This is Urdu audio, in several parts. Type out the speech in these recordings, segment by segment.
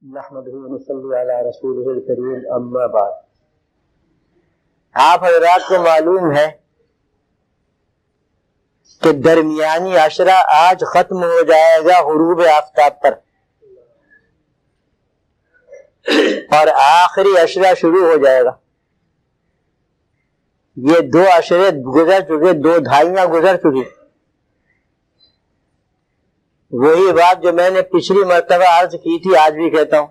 نحمدہ ونصلی علی رسولہ الکریم اما بعد۔ آپ حضرات کو معلوم ہے کہ درمیانی عشرہ آج ختم ہو جائے گا غروب آفتاب پر، اور آخری عشرہ شروع ہو جائے گا۔ یہ دو عشرے گزر چکے، دو دھائیاں گزر چکی۔ وہی بات جو میں نے پچھلی مرتبہ عرض کی تھی آج بھی کہتا ہوں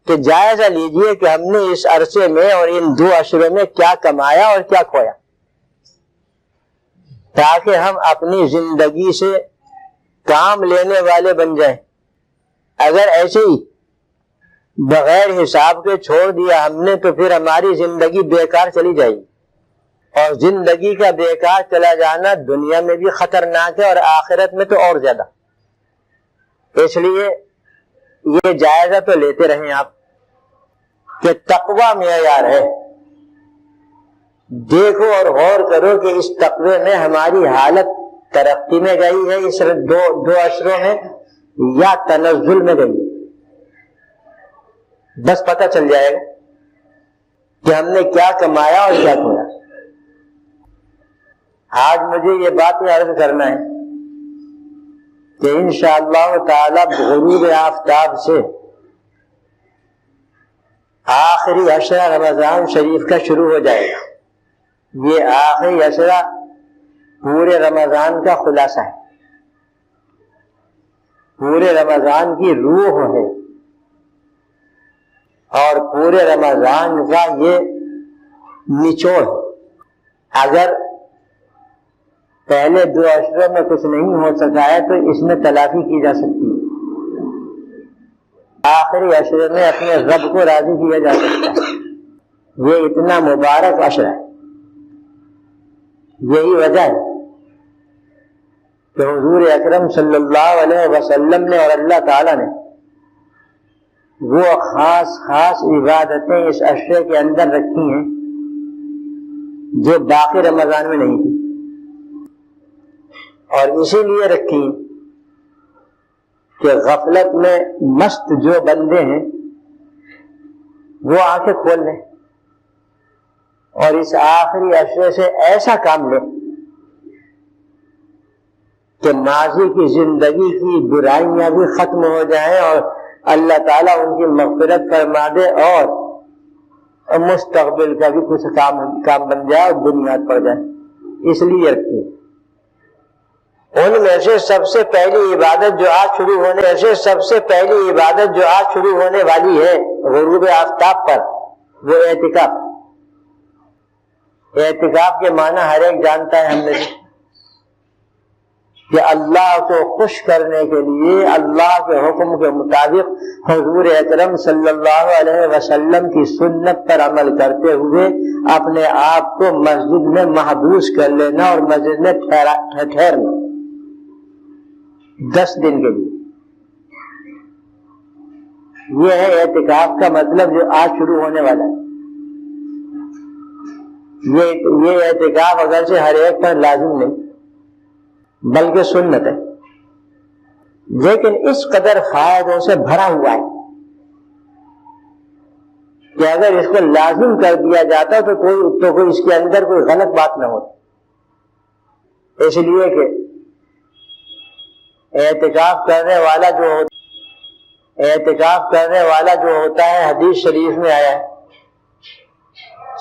کہ جائزہ لیجئے کہ ہم نے اس عرصے میں اور ان دو عشروں میں کیا کمایا اور کیا کھویا، تاکہ ہم اپنی زندگی سے کام لینے والے بن جائیں۔ اگر ایسے ہی بغیر حساب کے چھوڑ دیا ہم نے تو پھر ہماری زندگی بیکار چلی جائے گی، اور زندگی کا بیکار چلا جانا دنیا میں بھی خطرناک ہے اور آخرت میں تو اور زیادہ۔ اس لیے یہ جائزہ تو لیتے رہیں آپ کہ تقوی معیار ہے۔ دیکھو اور غور کرو کہ اس تقوی میں ہماری حالت ترقی میں گئی ہے اس دو عشروں میں یا تنزل میں گئی ہے، بس پتہ چل جائے گا کہ ہم نے کیا کمایا اور کیا کھویا۔ آج مجھے یہ بات عرض کرنا ہے کہ انشاءاللہ تعالی غروب آفتاب سے آخری عشرہ رمضان شریف کا شروع ہو جائے گا۔ یہ آخری عشرہ پورے رمضان کا خلاصہ ہے، پورے رمضان کی روح ہے، اور پورے رمضان کا یہ نچوڑ ہے۔ اگر پہلے دو عشروں میں کچھ نہیں ہو سکا ہے تو اس میں تلافی کی جا سکتی ہے، آخری عشرے میں اپنے رب کو راضی کیا جا سکتا ہے۔ یہ اتنا مبارک عشرہ ہے، یہی وجہ ہے کہ حضور اکرم صلی اللہ علیہ وسلم نے اور اللہ تعالی نے وہ خاص عبادتیں اس عشرے کے اندر رکھی ہیں جو باقی رمضان میں نہیں تھی، اور اسی لیے رکھی کہ غفلت میں مست جو بندے ہیں وہ آنکھیں کھول لیں اور اس آخری عشرے سے ایسا کام لیں کہ ماضی کی زندگی کی برائیاں بھی ختم ہو جائیں اور اللہ تعالیٰ ان کی مغفرت فرما دے، اور مستقبل کا بھی کچھ کام بن جائے اور بنیاد پڑ جائے۔ اس لیے رکھیے۔ ان میں سے سب سے پہلی عبادت جو آج شروع ہونے والی ہے غروب آفتاب پر، وہ اعتکاف۔ اعتکاف کے معنی ہر ایک جانتا ہے ہم نے کہ اللہ کو خوش کرنے کے لیے اللہ کے حکم کے مطابق حضور اکرم صلی اللہ علیہ وسلم کی سنت پر عمل کرتے ہوئے اپنے آپ کو مسجد میں محبوس کر لینا اور مسجد میں ٹھہرنا 10 دن کے لیے۔ یہ ہے اعتکاف کا مطلب جو آج شروع ہونے والا ہے۔ یہ اعتکاف اگرچہ ہر ایک پر لازم نہیں بلکہ سنت ہے، لیکن اس قدر فائدوں سے بھرا ہوا ہے کہ اگر اس کو لازم کر دیا جاتا تو کوئی اس کے اندر کوئی غلط بات نہ ہوتی۔ اس لیے کہ اعتکاف کرنے والا جو ہوتا ہے حدیث شریف میں آیا ہے،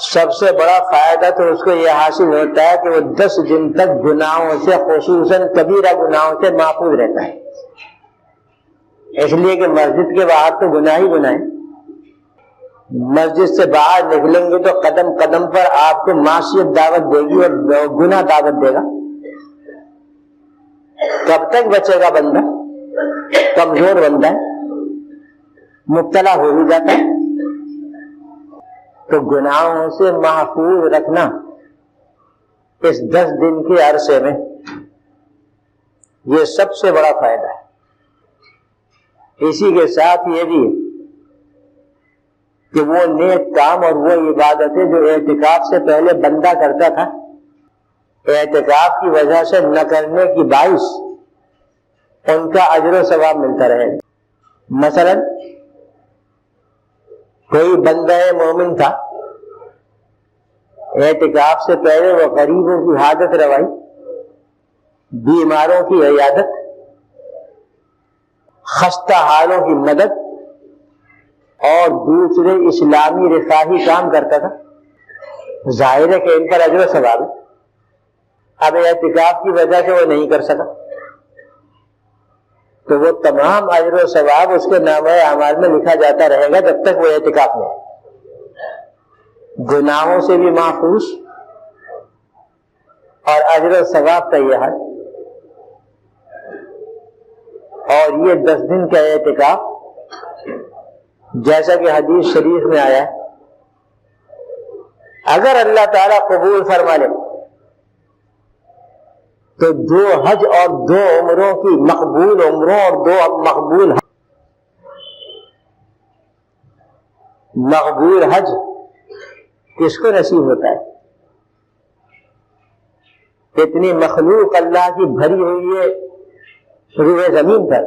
سب سے بڑا فائدہ تو اس کو یہ حاصل ہوتا ہے کہ وہ 10 دن تک گناہوں سے، خصوصاً کبیرہ گناہوں سے محفوظ رہتا ہے۔ اس لیے کہ مسجد کے باہر تو گناہ ہی گناہ ہے، مسجد سے باہر نکلیں گے تو قدم قدم پر آپ کو معصیت دعوت دے گی اور گناہ دعوت دے گا۔ کب تک بچے گا بندہ؟ کمزور بندہ ہے، مبتلا ہو ہی جاتا ہے۔ تو گناہوں سے محفوظ رکھنا اس 10 دن کے عرصے میں یہ سب سے بڑا فائدہ ہے۔ اسی کے ساتھ یہ بھی کہ وہ نیک کام اور وہ عبادتیں جو اعتکاف سے پہلے بندہ کرتا تھا، اعتکاف کی وجہ سے نہ کرنے کی باعث ان کا اجر و ثواب ملتا رہے۔ مثلا کوئی بندہ مومن تھا، اعتکاف سے پہلے وہ غریبوں کی حاجت روائی، بیماروں کی عیادت، خستہ حالوں کی مدد اور دوسرے اسلامی رفاہی کام کرتا تھا۔ ظاہر ہے کہ ان پر اجر و ثواب ہے، اب اعتکاف کی وجہ سے وہ نہیں کر سکا تو وہ تمام اجر و ثواب اس کے نامہ اعمال میں لکھا جاتا رہے گا جب تک وہ اعتکاف میں ہے، گناہوں سے بھی محفوظ اور اجر و ثواب کا یہ حال۔ اور یہ 10 دن کا اعتکاف جیسا کہ حدیث شریف میں آیا ہے، اگر اللہ تعالیٰ قبول فرما لے تو 2 حج اور 2 عمروں کی مقبول عمروں اور 2 مقبول حج کس کو نصیب ہوتا ہے؟ اتنی مخلوق اللہ کی بھری ہوئی ہے روئے زمین پر،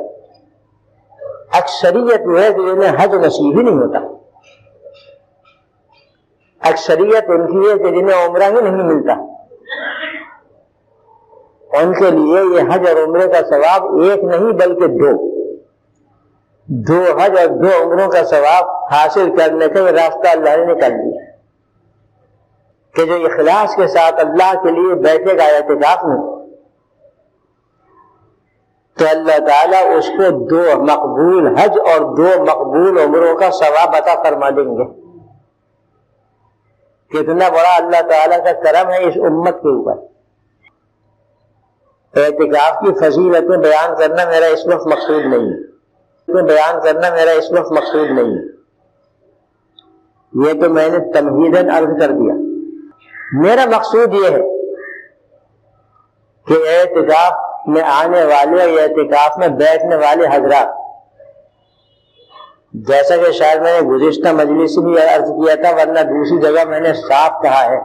اکثریت وہ ہے کہ انہیں حج نصیب ہی نہیں ہوتا، اکثریت ان کی ہے کہ جنہیں عمرہ ہی نہیں ملتا، ان کے لیے یہ حج اور عمرے کا ثواب ایک نہیں بلکہ 2 حج اور 2 عمروں کا ثواب حاصل کرنے کا یہ راستہ اللہ نے نکال دیا کہ جو اخلاص کے ساتھ اللہ کے لیے بیٹھے گا اعتکاف میں تو اللہ تعالیٰ اس کو 2 مقبول حج اور 2 مقبول عمروں کا ثواب عطا فرما دیں گے۔ کتنا بڑا اللہ تعالیٰ کا کرم ہے اس امت کے اوپر۔ اعتکاف کی فضیلتیں بیان کرنا میرا اس وقت مقصود نہیں ہے، یہ تو میں نے تمہیداً عرض کر دیا۔ میرا مقصود یہ ہے کہ اعتکاف میں آنے والے اور اعتکاف میں بیٹھنے والے حضرات، جیسا کہ شاید میں نے گزشتہ مجلس میں عرض کیا تھا ورنہ دوسری جگہ میں نے صاف کہا ہے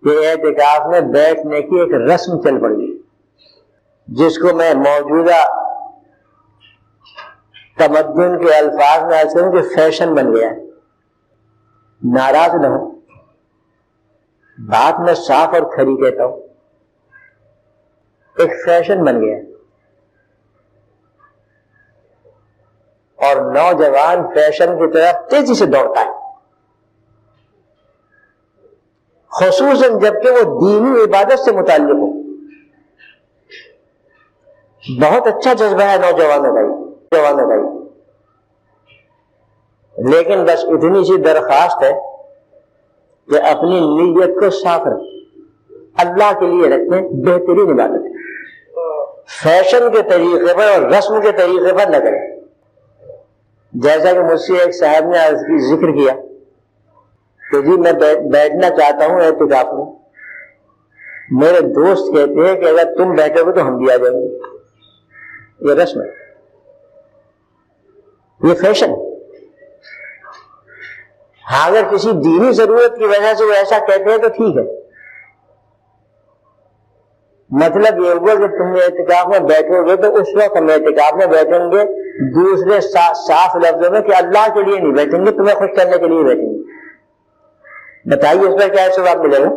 کہ اعتکاف میں بیٹھنے کی ایک رسم چل پڑی جس کو میں موجودہ تمدن کے الفاظ میں عرض کروں کہ فیشن بن گیا ہے۔ ناراض نہ ہو، بات میں صاف اور کھری کہتا ہوں، ایک فیشن بن گیا اور نوجوان فیشن کی طرف تیزی سے دوڑتا ہے، خصوصاً جبکہ وہ دینی عبادت سے متعلق ہو۔ بہت اچھا جذبہ ہے نوجوانوں کا، لیکن بس اتنی سی درخواست ہے کہ اپنی نیت کو صاف رکھیں، اللہ کے لیے رکھیں، بہترین عبادت ہے، فیشن کے طریقے پر اور رسم کے طریقے پر نہ کریں۔ جیسا کہ مجھ سے ایک صاحب نے ذکر کیا کہ جی میں بیٹھنا چاہتا ہوں اعتکاف میں، میرے دوست کہتے ہیں کہ اگر تم بیٹھو گے تو ہم بھی آ جائیں گے۔ یہ رسم ہے، یہ فیشن ہے۔ ہاں اگر کسی دینی ضرورت کی وجہ سے وہ ایسا کہتے ہیں تو ٹھیک ہے، مطلب یہ ہوا کہ تم اعتکاف میں بیٹھو گے تو اس وقت ہم اعتکاف میں بیٹھیں گے دوسرے صاف لفظوں میں کہ اللہ کے لیے نہیں بیٹھیں گے، تمہیں خوش کرنے کے لیے بیٹھیں گے۔ بتائیے اس پر کیا ثواب ملے گا؟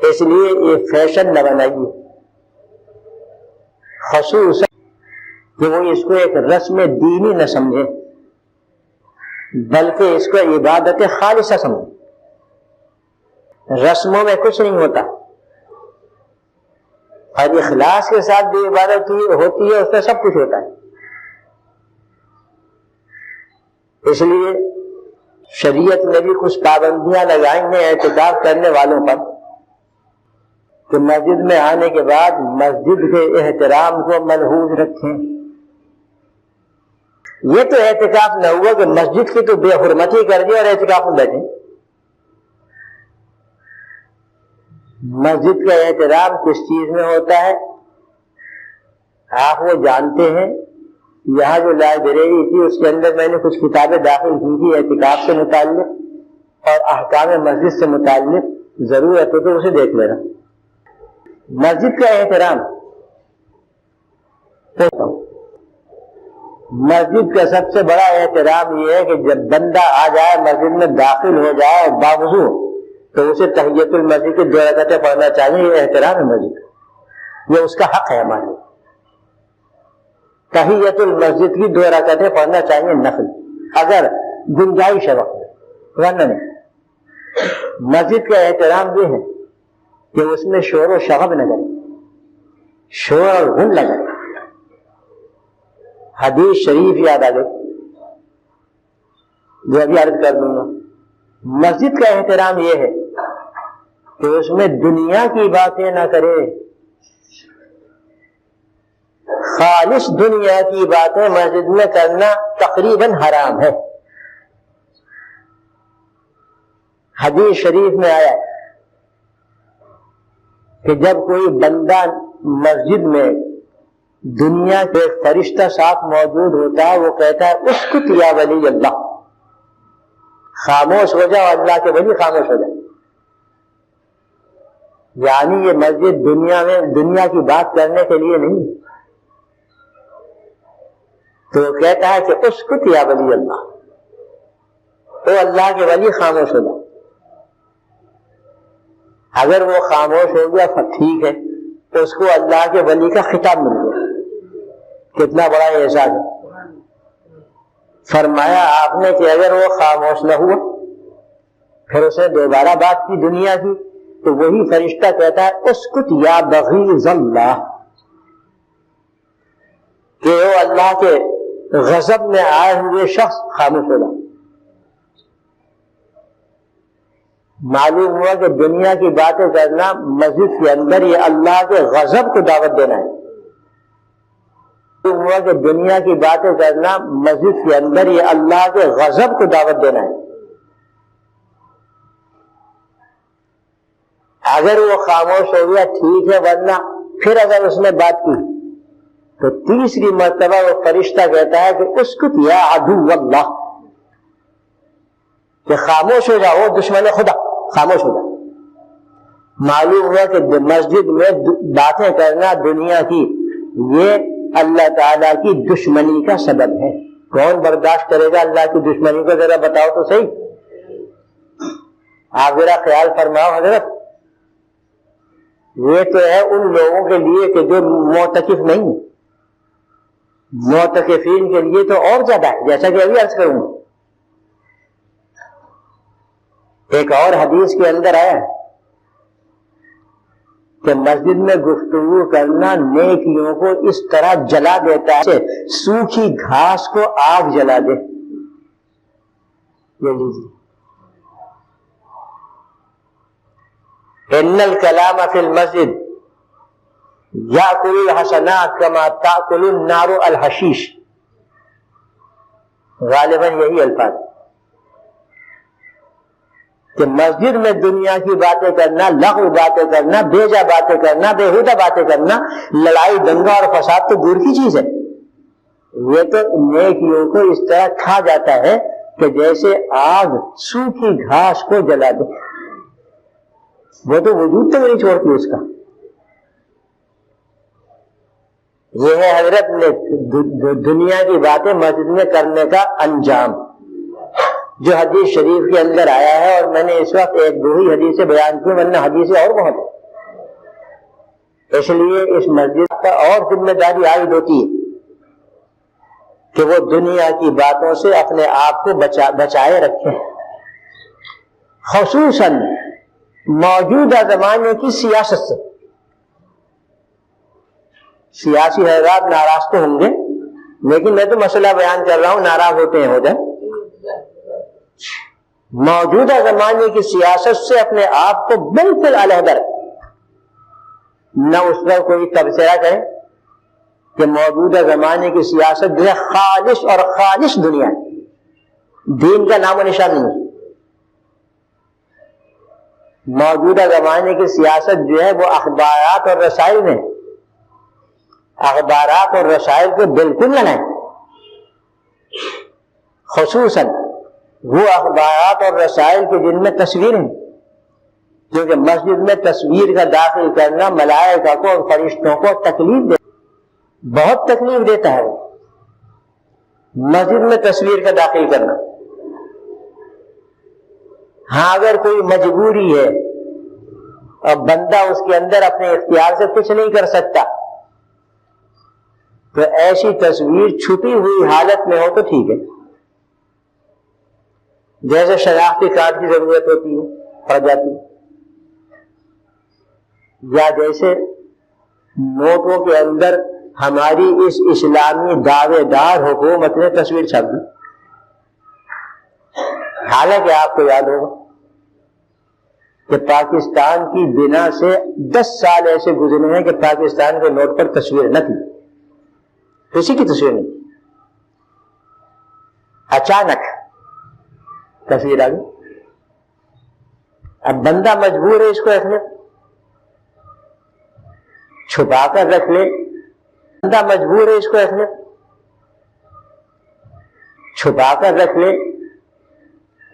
اس لیے یہ فیشن نہ بنائیے، خصوصاً کہ وہ اس کو ایک رسم دینی نہ سمجھے بلکہ اس کو عبادت خالصہ سمجھے۔ رسموں میں کچھ نہیں ہوتا، اور اخلاص کے ساتھ جو عبادت ہوتی ہے اس میں سب کچھ ہوتا ہے۔ اس لیے شریعت نے بھی کچھ پابندیاں لگائی ہیں اعتکاف کرنے والوں پر کہ مسجد میں آنے کے بعد مسجد کے احترام کو ملحوظ رکھیں۔ یہ تو اعتکاف نہ ہوا کہ مسجد کی تو بے حرمتی کر دی اور اعتکاف میں بیٹھے۔ مسجد کا احترام کس چیز میں ہوتا ہے آپ وہ جانتے ہیں۔ یہاں جو لائبریری تھی اس کے اندر میں نے کچھ کتابیں داخل کی تھی اعتکاف سے متعلق اور احکام مسجد سے متعلق، ضرورت ہو تو اسے دیکھ لینا۔ مسجد کا احترام مسجد کا سب سے بڑا احترام یہ ہے کہ جب بندہ آ جائے مسجد میں داخل ہو جائے باوضو تو اسے تحیت المسجد کی 2 رکعتیں پڑھنا چاہیے. یہ احترام ہے مسجد کا، یہ اس کا حق ہے ہمارے. تحیت المسجد کی 2 رکعتیں پڑھنا چاہیے نفل، اگر گنجائش ہے وقت، ورنہ نہیں. مسجد کا احترام یہ ہے کہ اس میں شور و شغب نہ کرے، شور اور غل نہ کرے. حدیث شریف یاد آ گئی جو ابھی عرض کر دوں گا. مسجد کا احترام یہ ہے کہ اس میں دنیا کی باتیں نہ کرے، خالص دنیا کی باتیں مسجد میں کرنا تقریباً حرام ہے. حدیث شریف میں آیا کہ جب کوئی بندہ مسجد میں دنیا کے ایک فرشتہ ساتھ موجود ہوتا ہے، وہ کہتا ہے اسکت یا ولی اللہ، خاموش ہو جاؤ اللہ کے ولی، خاموش ہو جاؤ. یعنی یہ مسجد دنیا میں دنیا کی بات کرنے کے لیے نہیں. تو وہ کہتا ہے کہ اسکت یا ولی اللہ، تو اللہ کے ولی خاموش ہو جاؤ. اگر وہ خاموش ہو گیا ٹھیک ہے، تو اس کو اللہ کے ولی کا خطاب مل گیا. کتنا بڑا احساس ہے. فرمایا آپ نے کہ اگر وہ خاموش نہ ہوا پھر اسے دوبارہ بات کی دنیا کی، تو وہی فرشتہ کہتا ہے اسکت یا بغیض اللہ، کہ وہ اللہ کے غضب میں آئے ہوئے شخص خاموش ہو جائے. معلوم ہوا کہ دنیا کی باتیں کرنا مسجد کے اندر یہ اللہ کے غضب کو دعوت دینا ہے. معلوم ہوا کہ دنیا کی باتیں کرنا مسجد کے اندر یہ اللہ کے غضب کو دعوت دینا ہے. اگر وہ خاموش ہو گیا ٹھیک ہے، ورنہ پھر اگر اس نے بات کی تو تیسری مرتبہ وہ فرشتہ کہتا ہے کہ اسکت یا عدو اللہ، کہ خاموش ہو جاؤ دشمن خدا، خاموش ہو جاؤ. معلوم ہوا کہ مسجد میں باتیں کرنا دنیا کی یہ اللہ تعالیٰ کی دشمنی کا سبب ہے. کون برداشت کرے گا اللہ کی دشمنی کو؟ ذرا بتاؤ تو صحیح. آپ ذرا خیال فرماؤ حضرت. یہ تو ہے ان لوگوں کے لیے کہ جو معتکف نہیں، معتکفین کے لیے تو اور زیادہ ہے، جیسا کہ ابھی عرض کروں گا. ایک اور حدیث کے اندر آیا کہ مسجد میں گفتگو کرنا نیکیوں کو اس طرح جلا دیتا ہے سوکھی گھاس کو آگ جلا دے. یہ لیجیے، ان الکلام فی المسجد یاکل الحسنات کما تاکل النار الحشیش. غالباً یہی الفاظ کہ مسجد میں دنیا کی باتیں کرنا، لغو باتیں کرنا، بیجا باتیں کرنا، بےہودہ باتیں کرنا، لڑائی دنگا اور فساد تو دور کی چیز ہے. یہ تو نیکیوں کو اس طرح کھا جاتا ہے کہ جیسے آگ سوکھی گھاس کو جلا دے. وہ تو وجود تو نہیں چھوڑتی اس کا. یہ ہے حضرت نے دنیا کی باتیں مسجد میں کرنے کا انجام، جو حدیث شریف کے اندر آیا ہے. اور میں نے اس وقت 1-2 ہی حدیثیں بیان کی، ورنہ حدیثیں اور بہت ہیں. اس لیے اس مسجد کا اور ذمہ داری عائد ہوتی ہے کہ وہ دنیا کی باتوں سے اپنے آپ کو بچائے رکھے، خصوصاً موجودہ زمانے کی سیاست سے. سیاسی حضرات ناراض تو ہوں گے، لیکن میں تو مسئلہ بیان کر رہا ہوں، ناراض ہوتے ہیں ہو جائے. موجودہ زمانے کی سیاست سے اپنے آپ کو بالکل علیحدہ رکھیں. نہ اس پر کوئی تبصرہ کرے کہ موجودہ زمانے کی سیاست جو ہے خالص اور خالص دنیا ہے، دین کا نام و نشان نہیں ہے. موجودہ زمانے کی سیاست جو ہے وہ اخبارات اور رسائل میں، اخبارات اور رسائل کو بالکل نہ لائیں. خصوصاً وہ اخبارات اور رسائل کے جن میں تصویر ہیں، کیونکہ مسجد میں تصویر کا داخل کرنا ملائکہ کو اور فرشتوں کو تکلیف دے. بہت تکلیف دیتا ہے مسجد میں تصویر کا داخل کرنا. ہاں اگر کوئی مجبوری ہے اور بندہ اس کے اندر اپنے اختیار سے کچھ نہیں کر سکتا تو ایسی تصویر چھپی ہوئی حالت میں ہو تو ٹھیک ہے. جیسے شناختی کارڈ کی ضرورت ہوتی ہے پڑ جاتی ہے، یا جیسے نوٹوں کے اندر ہماری اس اسلامی دعوے دار حکومت نے تصویر چھاپ دی. حالانکہ آپ کو یاد ہوگا کہ پاکستان کی بنا سے 10 سال ایسے گزرے ہیں کہ پاکستان کے نوٹ پر تصویر نہ تھی، کسی کی تصویر نہیں. اچانک تصویر آ گئی. اب بندہ مجبور ہے اس کو رکھنے، چھپا کر رکھ لے. بندہ مجبور ہے اس کو رکھنے، چھپا کر رکھ لے،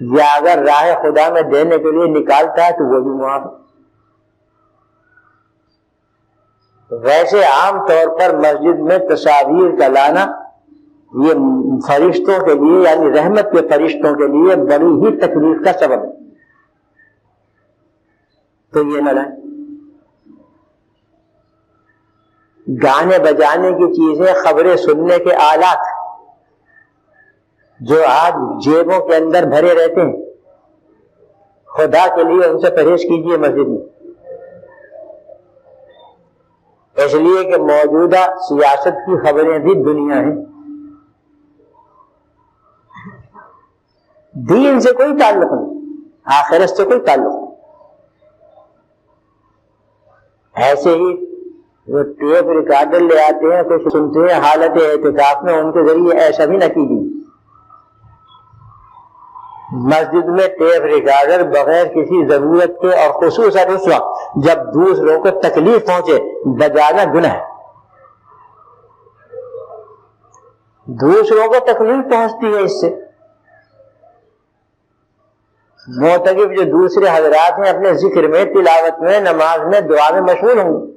یا اگر راہ خدا میں دینے کے لیے نکالتا ہے تو وہ بھی معاف. ویسے عام طور پر مسجد میں تصاویر کا لانا یہ فرشتوں کے لیے یعنی رحمت کے فرشتوں کے لیے بڑی ہی تکلیف کا سبب ہے، تو یہ نہ لائیں. گانے بجانے کی چیزیں، خبریں سننے کے آلات جو آج جیبوں کے اندر بھرے رہتے ہیں، خدا کے لیے ان سے پرہیز کیجیے مسجد میں. اس لیے کہ موجودہ سیاست کی خبریں بھی دنیا ہیں، دین سے کوئی تعلق نہیں، آخرت سے کوئی تعلق نہیں. ایسے ہی وہ ٹیپ ریکارڈر لے آتے ہیں، کچھ سنتے ہیں حالت اعتکاف میں، ان کے ذریعے ایسا بھی نہ کیجیے. مسجد میں ٹیپ ریکارڈر بغیر کسی ضرورت کے اور خصوصاً اس وقت جب دوسروں کو تکلیف پہنچے بجانا گناہ ہے. دوسروں کو تکلیف پہنچتی ہے اس سے. معتکف جو دوسرے حضرات ہیں اپنے ذکر میں، تلاوت میں، نماز میں، دعا میں مشغول ہوں گے،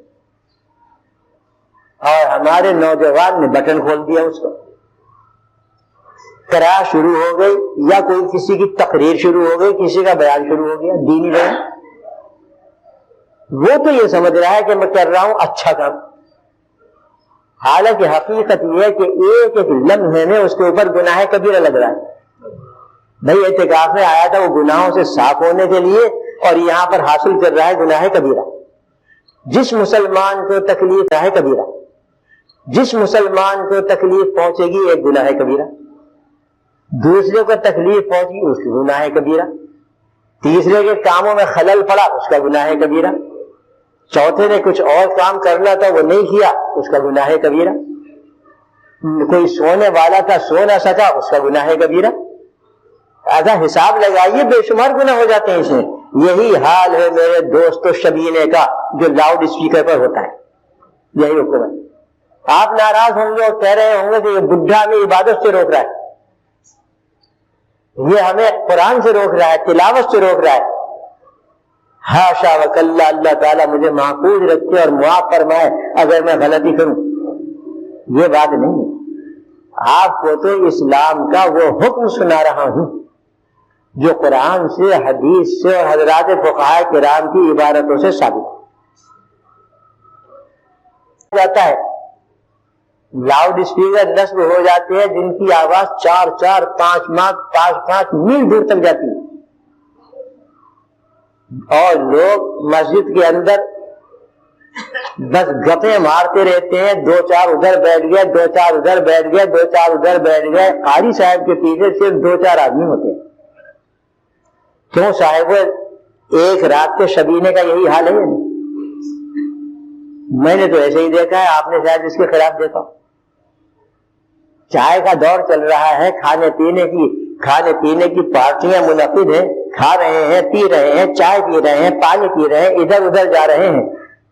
اور ہمارے نوجوان نے بٹن کھول دیا اس کو. قرأ شروع ہو گئی یا کوئی کسی کی تقریر شروع ہو گئی، کسی کا بیان شروع ہو گیا دینی بیان. وہ تو یہ سمجھ رہا ہے کہ میں کر رہا ہوں اچھا کام، حالانکہ حقیقت یہ ہے کہ ایک ایک لمحے میں اس کے اوپر گناہ کبیرہ لگ رہا ہے. بھائی اعتکاف میں آیا تھا وہ گناہوں سے صاف ہونے کے لیے، اور یہاں پر حاصل کر رہا ہے گناہ کبیرہ. جس مسلمان کو تکلیف ہے کبیرہ، جس مسلمان کو تکلیف پہنچے گی ایک گناہ کبیرہ، دوسرے کو تکلیف پہنچی اس کی گناہ کبیرہ، تیسرے کے کاموں میں خلل پڑا اس کا گناہ کبیرہ، چوتھے نے کچھ اور کام کرنا تھا وہ نہیں کیا اس کا گناہ کبیرہ، کوئی سونے والا تھا سو نہ سکا اس کا گناہ کبیرہ. ایسا حساب لگائیے بے شمار گناہ ہو جاتے ہیں اس میں. یہی حال ہے میرے دوستو شبینے کا جو لاؤڈ اسپیکر پر ہوتا ہے. یہی حکم ہے. آپ ناراض ہوں گے اور کہہ رہے ہوں گے کہ یہ بڈھا ہمیں عبادت سے روک رہا ہے، یہ ہمیں قرآن سے روک رہا ہے، تلاوت سے روک رہا ہے. ہاشا وکلا، اللہ تعالیٰ مجھے محفوظ رکھے اور معاف فرمائے اگر میں غلطی کروں. یہ بات نہیں ہے. آپ کو تو اسلام کا وہ حکم سنا رہا ہوں جو قرآن سے، حدیث سے اور حضرات فقہاء کرام کی عبارتوں سے ثابت جاتا ہے. لاؤڈ اسپیکر نصب ہو جاتے ہیں جن کی آواز 4-4 5 میل دور تک جاتی ہے، اور لوگ مسجد کے اندر بس گپیں مارتے رہتے ہیں. 2-4 ادھر بیٹھ گئے، 2-4 ادھر بیٹھ گئے، 2-4 ادھر بیٹھ گئے. قاری صاحب کے پیچھے صرف 2-4 آدمی ہوتے ہیں. کیوں صاحب ایک رات کے شبینے کا یہی حال ہے؟ میں نے تو ایسے ہی دیکھا ہے، آپ نے شاید اس کے خلاف دیکھا. چائے کا دور چل رہا ہے، کھانے پینے کی پارٹیاں منعقد ہیں، کھا رہے ہیں، پی رہے ہیں، چائے پی رہے ہیں، پانی پی رہے ہیں، ادھر ادھر جا رہے ہیں،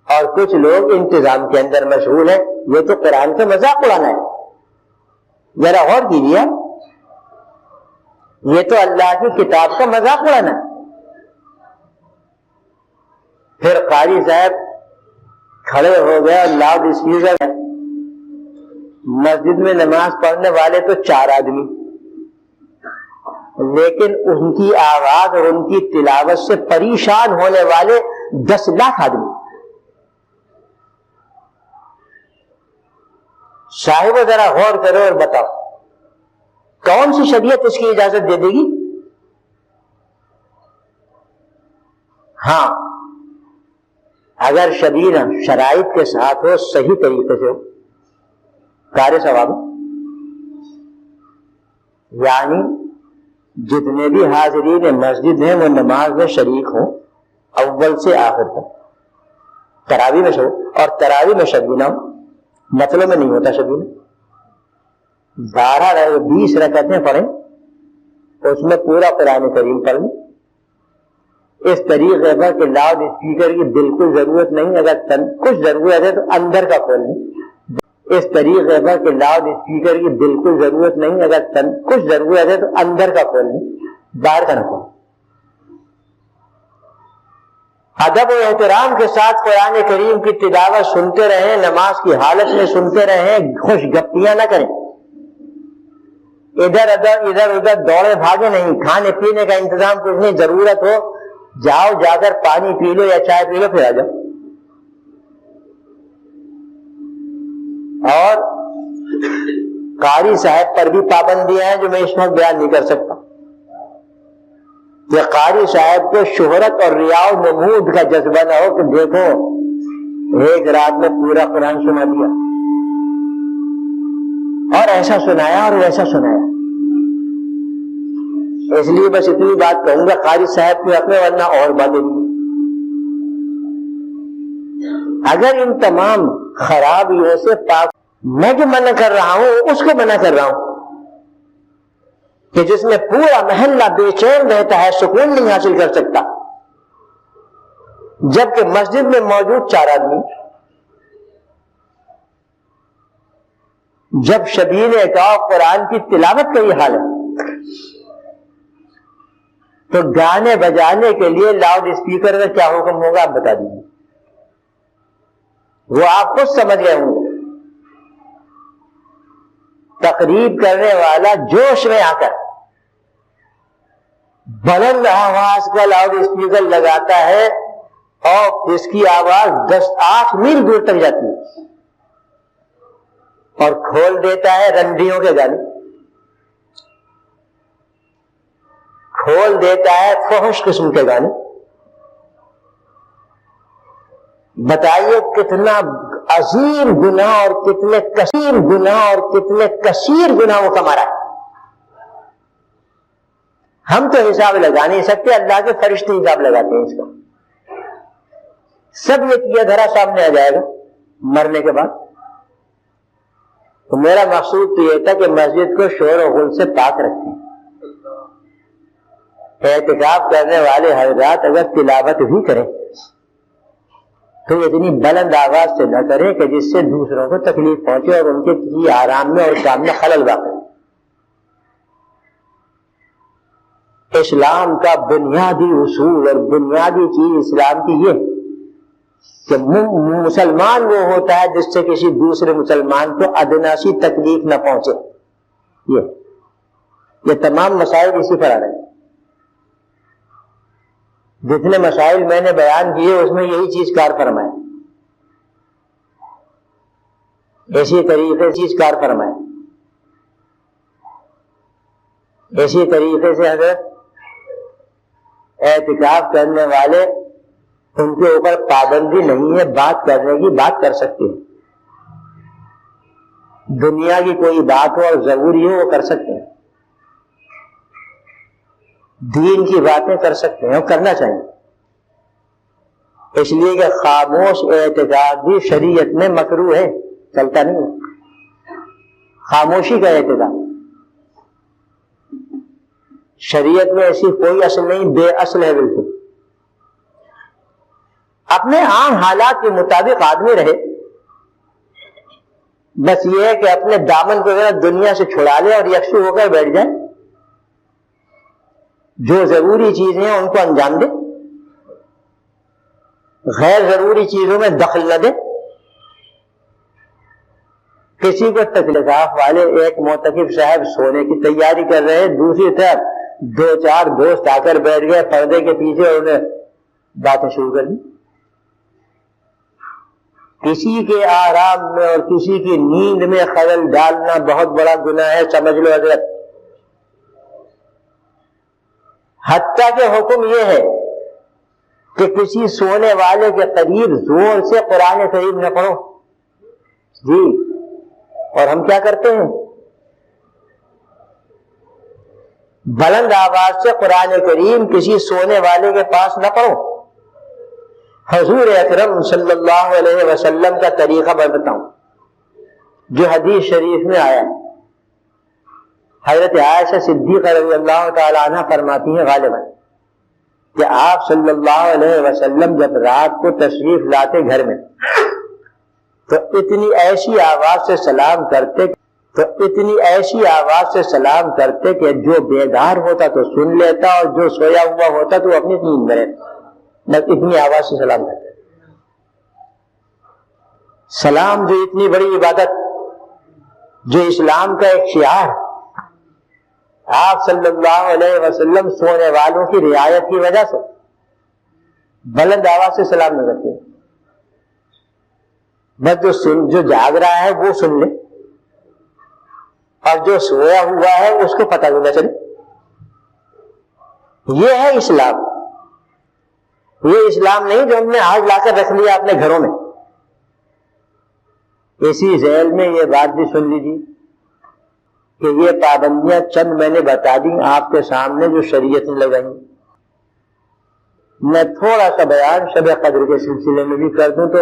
اور کچھ لوگ انتظام کے اندر مشغول ہیں. یہ تو قرآن کا مذاق اڑانا ہے. ذرا غور کیجیے، یہ تو اللہ کی کتاب کا مذاق اڑانا ہے. پھر قاری صاحب کھڑے ہو گئے اور لاؤڈ اسپیکر مسجد میں نماز پڑھنے والے تو 4 آدمی، لیکن ان کی آواز اور ان کی تلاوت سے پریشان ہونے والے 10 لاکھ آدمی۔ صاحب ذرا غور کرو اور بتاؤ کون سی شریعت اس کی اجازت دے دے گی؟ ہاں اگر شبیہ شرائط کے ساتھ ہو، صحیح طریقے سے ہو، کار ثواب، یعنی جتنے بھی حاضرین مسجد ہیں وہ نماز میں شریک ہوں اول سے آخر تک، تراویح میں ہو، اور تراویح میں شبیہ نہ ہو، نفلوں میں نہیں ہوتا شبیہ میں، 20 رکعتیں پڑھیں، اس میں پورا قرآن کریم پڑھ لیں، اس طریقے پر کہ لاؤڈ اسپیکر کی بالکل ضرورت نہیں، اگر کچھ ضرورت ہے تو اندر کا کھول لیں، اس طریقے پر کہ لاؤڈ اسپیکر کی بالکل ضرورت نہیں، اگر کچھ ضرورت ہے تو اندر کا کھول لیں، باہر کا نہ کھولیں۔ ادب و احترام کے ساتھ قرآن کریم کی تلاوت سنتے رہیں، نماز کی حالت میں سنتے رہیں، خوش گپیاں نہ کریں، ادھر ادھر دوڑے بھاگے نہیں، کھانے پینے کا انتظام کچھ نہیں، ضرورت ہو جاؤ جا کر پانی پی لو یا چائے پی لو پھر آ جاؤ۔ اور قاری صاحب پر بھی پابندیاں ہیں جو میں اس وقت بیان نہیں کر سکتا، کہ قاری صاحب کو شہرت اور ریا و نمود کا جذبہ نہ ہو کہ دیکھو ایک رات میں پورا قرآن سنا دیا اور ایسا سنایا اور ویسا سنایا۔ اس لیے بس اتنی بات کہوں گا، قاری صاحب کے حق میں، ورنہ اور باتیں نہیں۔ اگر ان تمام خرابیوں سے پاک، میں جو منع کر رہا ہوں اس کو منع کر رہا ہوں کہ جس میں پورا محلہ بے چین رہتا ہے، سکون نہیں حاصل کر سکتا، جبکہ مسجد میں موجود 4 آدمی، جب شبیل کا قرآن کی تلاوت کا یہ حال ہے تو گانے بجانے کے لیے لاؤڈ اسپیکر کا کیا حکم ہوگا آپ بتا دیجیے؟ وہ آپ خود سمجھ گئے ہوں گے۔ تقریب کرنے والا جوش میں آ کر بلند آواز کا لاؤڈ اسپیکر لگاتا ہے اور اس کی آواز 8 میل دور تک جاتی ہے، اور کھول دیتا ہے رنڈیوں کے گانے، کھول دیتا ہے فحش قسم کے گانے۔ بتائیے کتنا عظیم گناہ اور کتنے کثیر گناہ اور کتنے کثیر گناہ وہ کما رہا ہے۔ ہم تو حساب لگا نہیں سکتے، اللہ کے فرشتے حساب لگاتے ہیں اس کا، سب یہ کیا دھرا سامنے آ جائے گا مرنے کے بعد۔ تو میرا مقصود تو یہ تھا کہ مسجد کو شور و غل سے پاک رکھیں۔ اعتکاف کرنے والے حضرات اگر تلاوت بھی کریں تو اتنی بلند آواز سے نہ کریں کہ جس سے دوسروں کو تکلیف پہنچے اور ان کے کسی آرام میں اور کام میں خلل واقع۔ اسلام کا بنیادی اصول اور بنیادی چیز اسلام کی یہ کہ مسلمان وہ ہوتا ہے جس سے کسی دوسرے مسلمان کو ادنا سی تکلیف نہ پہنچے۔ یہ تمام مسائل اسی پر آ رہے ہیں۔ جتنے مسائل میں نے بیان کیے اس میں یہی چیز کار فرمائے، اسی طریقے سے چیز کار فرمائے، اسی طریقے سے اگر اعتکاف کرنے والے ان کے اوپر پابندی نہیں ہے بات کرنے کی، بات کر سکتے ہیں، دنیا کی کوئی بات ہو اور ضروری ہو وہ کر سکتے ہیں، دین کی باتیں کر سکتے ہیں اور کرنا چاہیے، اس لیے کہ خاموش اعتکاف بھی شریعت میں مکروہ ہے، چلتا نہیں ہے خاموشی کا اعتکاف، شریعت میں ایسی کوئی اصل نہیں، بے اصل ہے بالکل۔ اپنے عام حالات کے مطابق آدمی رہے، بس یہ ہے کہ اپنے دامن کو ذرا دنیا سے چھڑا لے اور یکسو ہو کر بیٹھ جائے، جو ضروری چیزیں ہیں ان کو انجام دے، غیر ضروری چیزوں میں دخل نہ دے، کسی کو تکلیف والے ایک معتکف صاحب سونے کی تیاری کر رہے ہیں، دوسری طرف 2-4 دوست آ کر بیٹھ گئے پردے کے پیچھے اور انہیں باتیں شروع کر دی. کسی کے آرام میں اور کسی کی نیند میں خلل ڈالنا بہت بڑا گناہ ہے، سمجھ لو حضرت. حتیٰ کہ حکم یہ ہے کہ کسی سونے والے کے قریب زور سے قرآن کریم نہ پڑھو. جی، اور ہم کیا کرتے ہیں؟ بلند آواز سے قرآن کریم کسی سونے والے کے پاس نہ پڑھو. حضور اکرم صلی اللہ علیہ وسلم کا طریقہ میں بتاؤں جو حدیث شریف میں آیا ہے. حضرت عائشہ صدیقہ رضی اللہ تعالی عنہ فرماتی ہیں غالباً کہ آپ صلی اللہ علیہ وسلم جب رات کو تشریف لاتے گھر میں تو اتنی ایسی آواز سے سلام کرتے کہ جو بیدار ہوتا تو سن لیتا اور جو سویا ہوا ہوتا تو اپنی نیند میں رہتا. بس اتنی آواز سے سلام کرتے. سلام جو اتنی بڑی عبادت، جو اسلام کا ایک شعار، آپ صلی اللہ علیہ وسلم سونے والوں کی رعایت کی وجہ سے بلند آواز سے سلام نہ کرتے. بس جو جاگ رہا ہے وہ سن لے اور جو سویا ہوا ہے اس کو پتہ بھی نہ چلے. یہ ہے اسلام. یہ اسلام نہیں جو ہم نے آج لا کر رکھ لیا اپنے گھروں میں. اسی ذیل میں یہ بات بھی سن لیجیے کہ یہ پابندیاں چند میں نے بتا دی آپ کے سامنے جو شریعت نے لگائی. میں تھوڑا سا بیان شب قدر کے سلسلے میں بھی کر دوں تو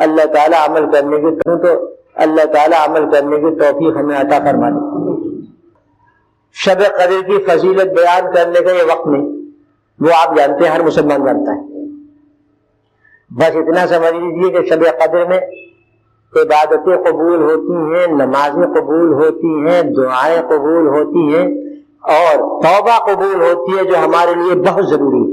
اللہ تعالیٰ عمل کرنے کی توفیق ہمیں عطا فرما دے. شب قدر کی فضیلت بیان کرنے کا یہ وقت نہیں، وہ آپ جانتے ہیں، ہر مسلمان جانتا ہے. بس اتنا سمجھ لیجیے کہ شب قدر میں عبادتیں قبول ہوتی ہیں، نمازیں قبول ہوتی ہیں، دعائیں قبول ہوتی ہیں اور توبہ قبول ہوتی ہے جو ہمارے لیے بہت ضروری ہے.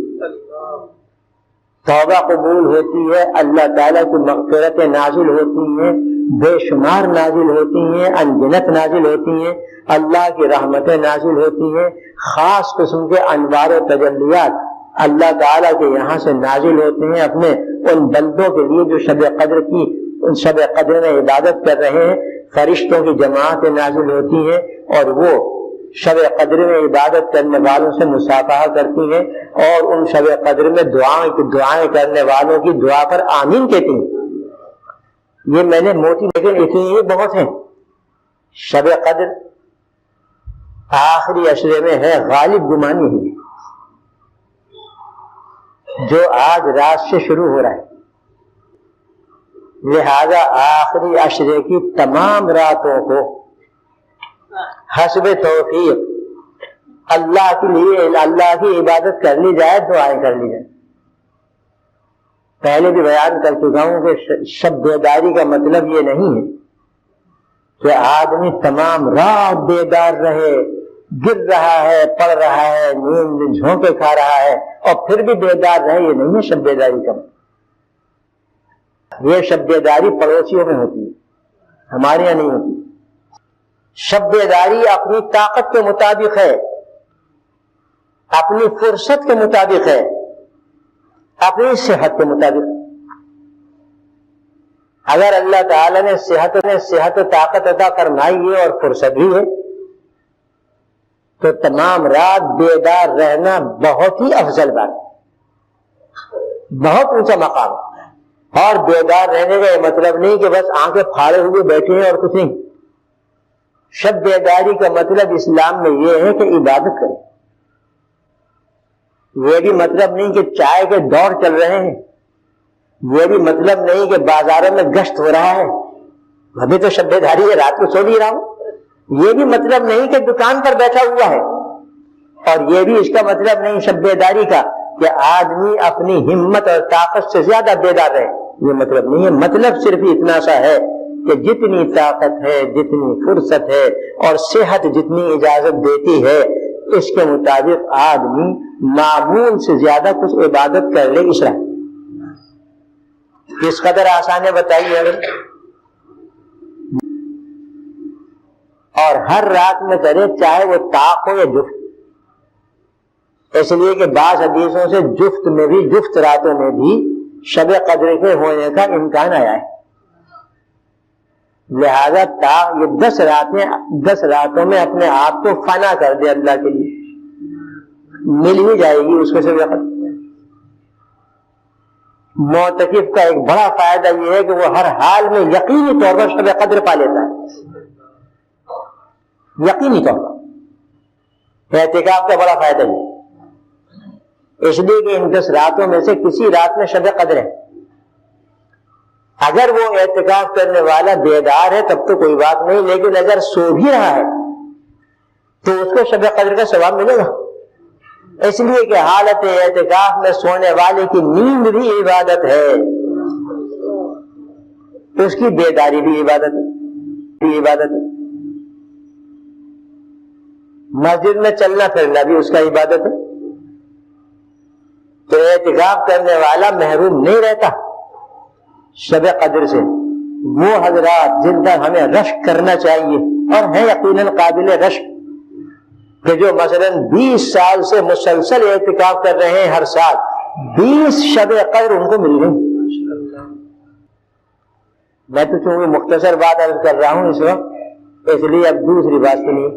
توبہ قبول ہوتی ہے، اللہ تعالیٰ کی مغفرتیں نازل ہوتی ہیں، بے شمار نازل ہوتی ہیں، انگنت نازل ہوتی ہیں، اللہ کی رحمتیں نازل ہوتی ہیں، خاص قسم کے انوار و تجلیات اللہ تعالیٰ کے یہاں سے نازل ہوتے ہیں اپنے ان بندوں کے لیے جو شب قدر میں عبادت کر رہے ہیں. فرشتوں کی جماعتیں نازل ہوتی ہیں اور وہ شب قدر میں عبادت کرنے والوں سے مصافحہ کرتی ہیں اور ان شب قدر میں دعائیں کرنے والوں کی دعا پر آمین کہتی ہیں. یہ میں نے موٹی لیکن اتنی ہی بہت ہیں. شب قدر آخری عشرے میں ہے، غالب گمانی ہے جو آج رات سے شروع ہو رہا ہے. لہذا آخری عشرے کی تمام راتوں کو حسب توفیق اللہ کے لیے اللہ کی عبادت کر لی جائے، دعائیں کر لی جائے. پہلے بھی بیان کر چکا ہوں کہ شب بیداری کا مطلب یہ نہیں ہے کہ آدمی تمام رات بیدار رہے، گر رہا ہے، پڑھ رہا ہے، نیند جھونکے کھا رہا ہے اور پھر بھی بیدار رہے. یہ نہیں ہے شب بیداری کا. یہ شب بیداری پڑوسیوں میں ہوتی ہے، ہمارے یہاں نہیں ہوتی. شب بیداری اپنی طاقت کے مطابق ہے، اپنی فرصت کے مطابق ہے، اپنی صحت کے مطابق. اگر اللہ تعالی نے صحت و طاقت عطا فرمائی ہے اور فرصت بھی ہے تو تمام رات بیدار رہنا بہت ہی افضل بات ہے، بہت اونچا مقام ہے. اور بیدار رہنے کا یہ مطلب نہیں کہ بس آنکھیں پھاڑے ہوئے بیٹھے ہیں اور کچھ نہیں. شب بیداری کا مطلب اسلام میں یہ ہے کہ عبادت کریں. یہ بھی مطلب نہیں کہ چائے کے دور چل رہے ہیں، یہ بھی مطلب نہیں کہ بازاروں میں گشت ہو رہا ہے، ابھی تو شب بیداری ہے، رات کو سو نہیں رہا ہوں. یہ بھی مطلب نہیں کہ دکان پر بیٹھا ہوا ہے، اور یہ بھی اس کا مطلب نہیں شب بیداری کا کہ آدمی اپنی ہمت اور طاقت سے زیادہ بیدار رہے. یہ مطلب نہیں ہے. مطلب صرف اتنا سا ہے کہ جتنی طاقت ہے، جتنی فرصت ہے اور صحت جتنی اجازت دیتی ہے اس کے مطابق آدمی معمول سے زیادہ کچھ عبادت کر لے. اس طرح کس قدر آسان ہے بتائیے. اور ہر رات میں کرے، چاہے وہ طاق ہو یا جفت، اس لیے کہ بعض حدیثوں سے جفت میں بھی، جفت راتوں میں بھی شب قدر کے ہونے کا امکان آیا ہے۔ لہذا یہ 10 راتوں میں اپنے آپ کو فنا کر دے اللہ کے لیے، مل ہی جائے گی اس کو شب قدر۔ معتکف کا ایک بڑا فائدہ یہ ہے کہ وہ ہر حال میں یقینی طور پر شب قدر پا لیتا ہے، یقینی طور پر۔ اعتکاف کا بڑا فائدہ یہ ہے، اس لیے کہ ان 10 راتوں میں سے کسی رات میں شب قدر ہے۔ اگر وہ اعتکاف کرنے والا بیدار ہے تب تو کوئی بات نہیں، لیکن اگر سو بھی رہا ہے تو اس کو شب قدر کا ثواب ملے گا، اس لیے کہ حالت اعتکاف میں سونے والے کی نیند بھی عبادت ہے، اس کی بیداری بھی عبادت ہے، مسجد میں چلنا پھرنا بھی اس کا عبادت ہے۔ تو اعتکاف کرنے والا محروم نہیں رہتا شب قدر سے۔ وہ حضرات جن پر ہمیں رشک کرنا چاہیے اور ہیں یقیناً قابل رشک، کہ جو مثلاً 20 سال سے مسلسل اعتکاف کر رہے ہیں، ہر سال 20 شب قدر ان کو مل گئی۔ میں تو چونکہ مختصر بات عرض کر رہا ہوں اس وقت، اس لیے اب دوسری بات سنیے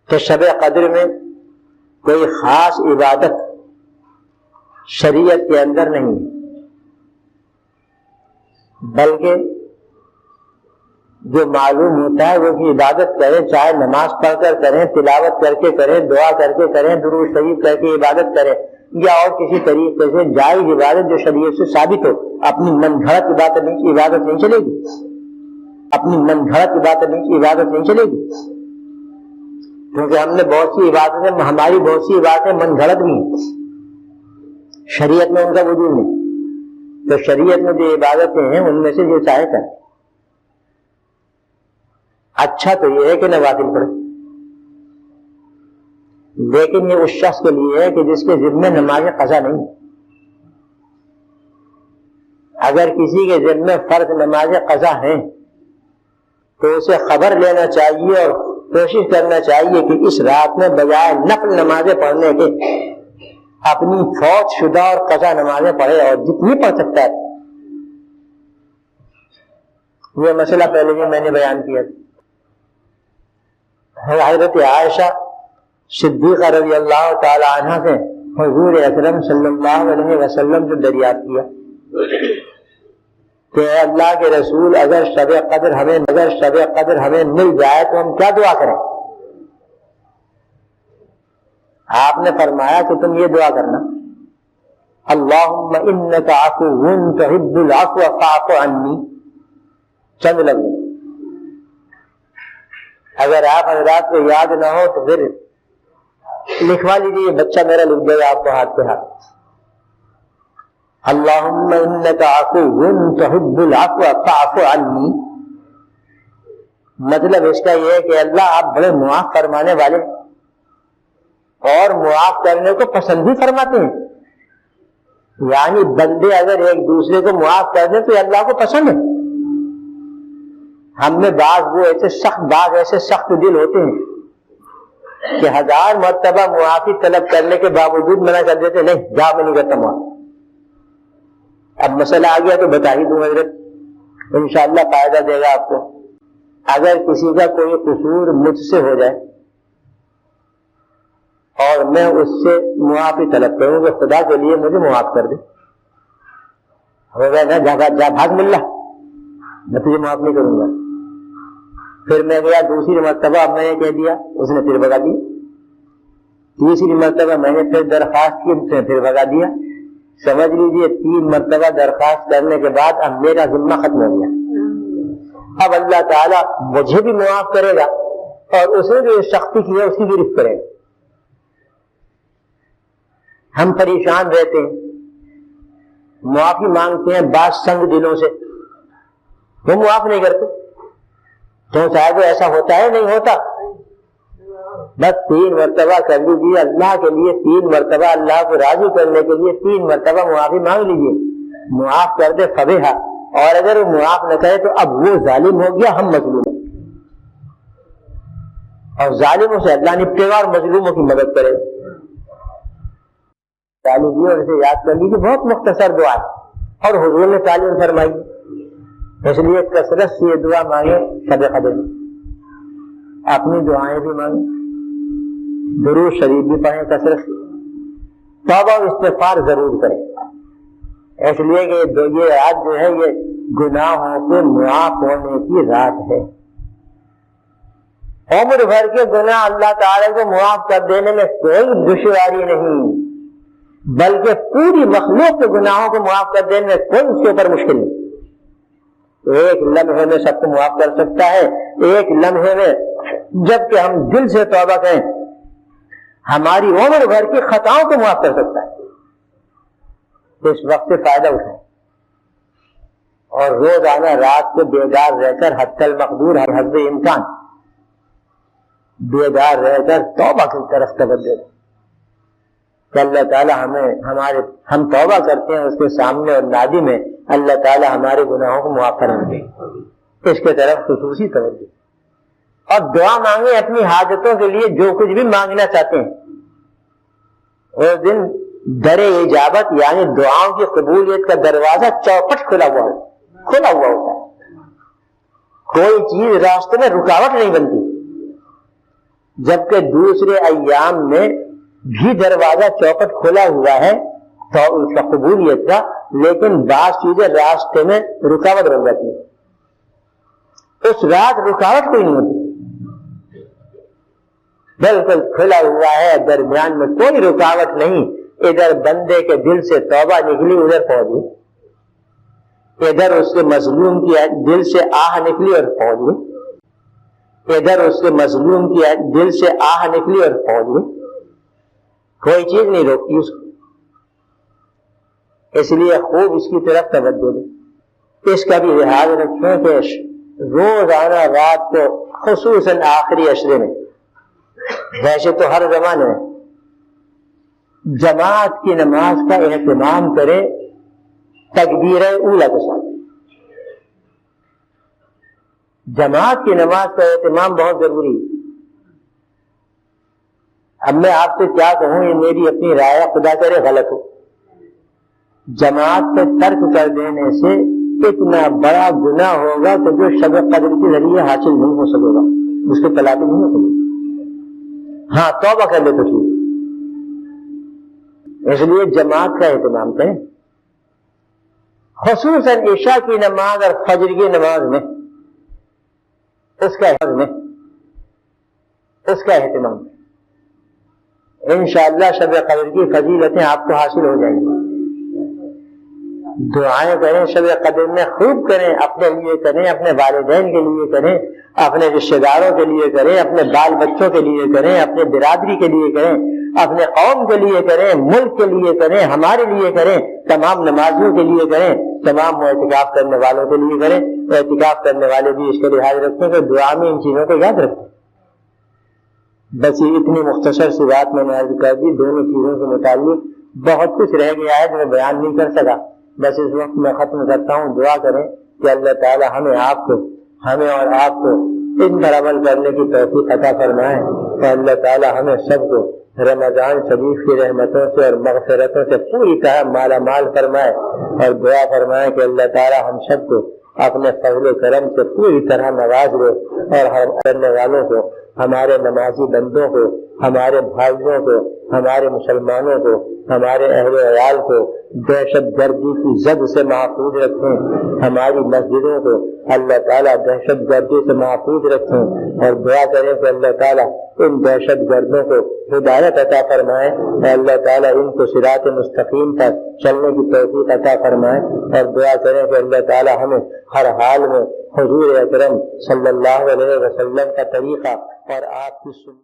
کہ شب قدر میں کوئی خاص عبادت شریعت کے اندر نہیں، بلکہ جو معلوم ہوتا ہے وہ کی عبادت کریں، چاہے نماز پڑھ کر کریں، تلاوت کر کے کریں، دعا کر کے کریں، درود شریف کر کے عبادت کریں، یا اور کسی طریقے سے جائز عبادت جو شریعت سے ثابت ہو۔ اپنی من گھڑت عبادت نہیں چلے گی، اپنی من گھڑت عبادت نہیں چلے گی، کیونکہ ہم نے بہت سی عبادتیں، ہماری بہت سی عبادتیں من گھڑت بھی ہیں، شریعت میں ان کا وجود نہیں۔ تو شریعت میں جو عبادتیں ہیں ان میں سے جو چاہے کریں۔ اچھا تو یہ ہے کہ نوافل پڑھے، لیکن یہ اس شخص کے لیے ہے کہ جس کے ذمہ نماز قضا نہیں۔ اگر کسی کے ذمہ فرض نماز قضا ہے تو اسے خبر لینا چاہیے اور کوشش کرنا چاہیے کہ اس رات میں بجائے نفل نمازیں پڑھنے کے اپنی فوت شدہ اور قضا نمازیں پڑھے، اور جتنی پڑھ سکتا ہے۔ یہ مسئلہ پہلے بھی میں نے بیان کیا تھا۔ حضرت عائشہ صدیقہ رضی اللہ تعالی عنہ سے حضور اکرم صلی اللہ علیہ وسلم جو دریافت کیا کہ اے اللہ کے رسول، اگر شب قدر ہمیں مل جائے تو ہم کیا دعا کریں؟ آپ نے فرمایا کہ تم یہ دعا کرنا، اللہم انک عفو تحب العفو فاعف عنی، چند لفظ۔ اگر آپ حضرات کو یاد نہ ہو تو پھر لکھوا لیجیے، بچہ میرا لکھ دے گا آپ کو ہاتھ پہ ہاتھ۔ اللہم انک عفو تحب العفو فاعف عنی، مطلب اس کا یہ ہے کہ اللہ آپ بڑے معاف فرمانے والے اور معاف کرنے کو پسند بھی فرماتے ہیں، یعنی بندے اگر ایک دوسرے کو معاف کر دیں تو اللہ کو پسند ہے۔ ہم میں بعض ایسے سخت دل ہوتے ہیں کہ 1000 مرتبہ معافی طلب کرنے کے باوجود منع کر دیتے، نہیں جا میں نہیں کرتا معافی۔ اب مسئلہ آ گیا تو بتا ہی دوں حضرت، انشاءاللہ فائدہ دے گا آپ کو۔ اگر کسی کا کوئی قصور مجھ سے ہو جائے اور میں اس سے معافی طلب کروں کہ خدا کے لیے مجھے معاف کر دے، ہو گیا نا، جا بھاگ مل رہا، میں تجھے معاف نہیں کروں گا۔ پھر میں گیا دوسری مرتبہ، اب میں نے کہہ دیا، اس نے پھر بھگا دیا۔ تیسری مرتبہ میں نے پھر درخواست کی، اس نے پھر بھگا دیا۔ سمجھ لیجئے 3 مرتبہ درخواست کرنے کے بعد اب میرا ذمہ ختم ہو گیا۔ اب اللہ تعالیٰ مجھے بھی معاف کرے گا اور اس نے جو سختی کی ہے اس کی گرفت کرے گا۔ ہم پریشان رہتے ہیں، معافی مانگتے ہیں بعض سنگ دلوں سے، وہ معاف نہیں کرتے۔ تو صاحب ایسا ہوتا ہے نہیں ہوتا؟ بس 3 مرتبہ کر لیجیے اللہ کے لیے، 3 مرتبہ اللہ کو راضی کرنے کے لیے 3 مرتبہ معافی مانگ لیجیے، معاف کر دے فبیہا۔ اور اگر وہ معاف نہ کرے تو اب وہ ظالم ہو گیا، ہم مظلوم ہیں۔ اور ظالموں سے اللہ نپٹے گا اور مظلوموں کی مدد کرے گا۔ تعلیم اور اسے یاد کر لیجیے، بہت مختصر دعا ہے اور حضور نے تعلیم فرمائی، اس لیے کثرت سے یہ دعا مانگے شب قدر میں، اپنی دعائیں بھی مانگیں، درود شریف بھی پڑھیں کثرت سے، توبہ و استغفار ضرور کریں، اس لیے کہ یہ رات جو ہے یہ گناہوں کے معاف ہونے کی رات ہے۔ عمر بھر کے گناہ اللہ تعالیٰ کو معاف کر دینے میں کوئی دشواری نہیں، بلکہ پوری مخلوق کے گناہوں کو معاف کر دینے میں کوئی اس کے اوپر مشکل نہیں۔ ایک لمحے میں سب کو معاف کر سکتا ہے، ایک لمحے میں جب کہ ہم دل سے توبہ کریں ہماری عمر بھر کی خطاؤں کو معاف کر سکتا ہے۔ اس وقت سے فائدہ اٹھائیں اور روزانہ رات کو بیدار رہ کر حتی المقدور حسب امکان بیدار رہ کر توبہ کی طرف توجہ دیں کہ اللہ تعالیٰ ہم توبہ کرتے ہیں اس کے سامنے اور نادم میں، اللہ تعالیٰ ہمارے گناہوں کو معاف کریں گے، اس کے طرف خصوصی توجہ اور دعا مانگیں اپنی حاجتوں کے لیے، جو کچھ بھی مانگنا چاہتے ہیں اس دن در اجابت یعنی دعاؤں کی قبولیت کا دروازہ چوپٹ کھلا ہوا ہوتا ہے، کوئی چیز راستے میں رکاوٹ نہیں بنتی، جبکہ دوسرے ایام میں بھی دروازہ چوپٹ کھلا ہوا ہے تو اس کا قبولیت کا، لیکن بعض چیزیں راستے میں رکاوٹ بن جاتی ہے، اس رات رکاوٹ کوئی نہیں ہوتی، بالکل کھلا ہوا ہے، درمیان میں کوئی رکاوٹ نہیں، ادھر بندے کے دل سے توبہ نکلی ادھر پہنچ گئی، ادھر اس کے مظلوم کی دل سے آہ نکلی اور پہنچ گئی، ادھر اس کے مظلوم کی دل سے آہ نکلی اور پہنچ گئی، کوئی چیز نہیں روکتی اس کو، اس لیے خوب اس کی طرف توجہ دیں، اس کا بھی لحاظ رکھیں کہ روزانہ رات کو خصوصاً آخری عشرے میں، ویسے تو ہر زمانے میں جماعت کی نماز کا اہتمام کرے تکبیر اولیٰ کے ساتھ، جماعت کی نماز کا اہتمام بہت ضروری ہے۔ اب میں آپ سے کیا کہوں، یہ میری اپنی رائے، خدا کرے غلط ہو، جماعت کو ترک کر دینے سے اتنا بڑا گناہ ہوگا کہ جو شب قدر کے ذریعے حاصل نہیں ہو سکے گا، اس کو تلافی نہیں ہو سکے گا۔ ہاں توبہ کر لے تو ٹھیک، اس لیے جماعت کا اہتمام کریں، خصوصاً عشاء کی نماز اور فجر کی نماز میں اس کا اہتمام کریں، انشاءاللہ شب قدر کی فضیلتیں آپ کو حاصل ہو جائیں گی۔ دعائیں کریں شب قدر میں، خوب کریں، اپنے لیے کریں، اپنے والدین کے لیے کریں، اپنے رشتہ داروں کے لیے کریں، اپنے بال بچوں کے لیے کریں، اپنے برادری کے لیے کریں، اپنے قوم کے لیے کریں، ملک کے لیے کریں، ہمارے لیے کریں، تمام نمازیوں کے لیے کریں، تمام اعتکاف کرنے والوں کے لیے کریں۔ اعتکاف کرنے والے بھی اس کا لحاظ رکھیں کہ دعا میں ان چیزوں کو یاد رکھیں۔ بس یہ اتنی مختصر سی بات میں نے عرض کر دی، دونوں چیزوں کے متعلق بہت کچھ رہ گیا ہے جو میں بیان نہیں کر سکا، بس اس وقت میں ختم کرتا ہوں۔ دعا کریں کہ اللہ تعالی ہمیں اور آپ کو ان پر عمل کرنے کی توفیق عطا فرمائے، اور اللہ تعالی ہمیں سب کو رمضان شریف کی رحمتوں سے اور مغفرتوں سے پوری طرح مالا مال فرمائے، اور دعا فرمائے کہ اللہ تعالی ہم سب کو اپنے فضل و کرم سے پوری طرح نواز دے، اور ہم کرنے والوں کو، ہمارے نمازی بندوں کو، ہمارے بھائیوں کو، ہمارے مسلمانوں کو، ہمارے اہل عیال کو دہشت گردی کی زد سے محفوظ رکھیں، ہماری مسجدوں کو اللہ تعالیٰ دہشت گردی سے محفوظ رکھیں، اور دعا کریں کہ اللہ تعالیٰ ان دہشت گردوں کو ہدایت عطا فرمائے، اور اللہ تعالیٰ ان کو صراط مستقیم پر چلنے کی توفیق عطا فرمائے، اور دعا کریں کہ اللہ تعالیٰ ہمیں ہر حال میں حضور اکرم صلی اللہ علیہ وسلم کا طریقہ اور آپ کی سنت